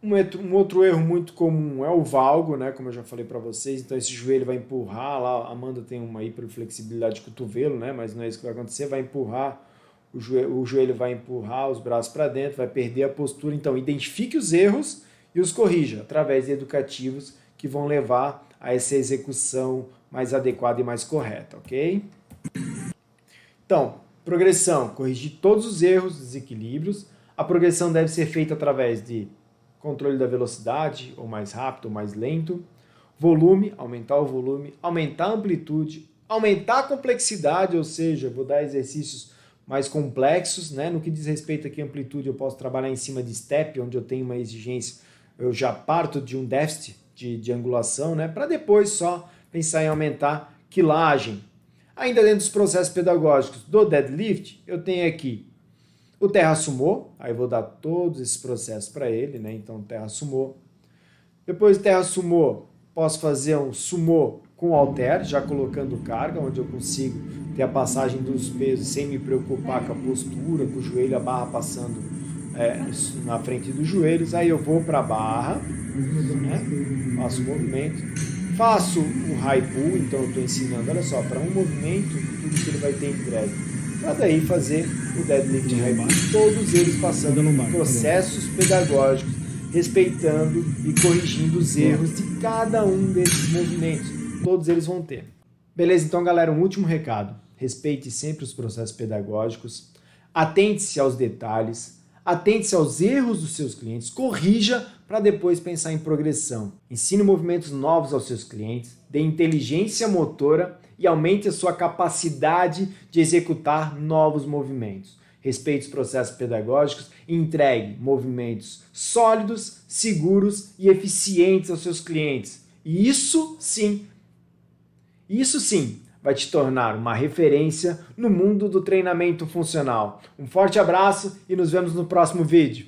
um outro erro muito comum é o valgo, né? Como eu já falei para vocês. Então esse joelho vai empurrar, lá a Amanda tem uma hiperflexibilidade de cotovelo, né? Mas não é isso que vai acontecer, vai empurrar, o joelho vai empurrar os braços para dentro, vai perder a postura. Então identifique os erros e os corrija através de educativos que vão levar a essa execução mais adequada e mais correta, ok? Então, progressão: corrigir todos os erros, desequilíbrios. A progressão deve ser feita através de controle da velocidade, ou mais rápido ou mais lento. Volume: aumentar o volume, aumentar a amplitude, aumentar a complexidade, ou seja, vou dar exercícios mais complexos, né? No que diz respeito aqui à amplitude, eu posso trabalhar em cima de step, onde eu tenho uma exigência, eu já parto de um déficit de angulação, né? Para depois só pensar em aumentar quilagem. Ainda dentro dos processos pedagógicos do deadlift, eu tenho aqui o terra sumô, aí eu vou dar todos esses processos para ele, né? Então, terra sumô. Depois do terra sumô, posso fazer um sumô com halter, já colocando carga, onde eu consigo ter a passagem dos pesos sem me preocupar com a postura, com o joelho, a barra passando na frente dos joelhos. Aí eu vou para a barra, né? Faço o movimento. Faço o high pull, então eu estou ensinando, olha só, para um movimento, tudo que ele vai ter entregue. Para daí fazer o deadlift high pull, todos eles passando por processos pedagógicos, respeitando e corrigindo os erros de cada um desses movimentos. Todos eles vão ter. Beleza? Então, galera, um último recado. Respeite sempre os processos pedagógicos, atente-se aos detalhes, atente-se aos erros dos seus clientes, corrija para depois pensar em progressão. Ensine movimentos novos aos seus clientes, dê inteligência motora e aumente a sua capacidade de executar novos movimentos. Respeite os processos pedagógicos e entregue movimentos sólidos, seguros e eficientes aos seus clientes. E isso sim vai te tornar uma referência no mundo do treinamento funcional. Um forte abraço e nos vemos no próximo vídeo.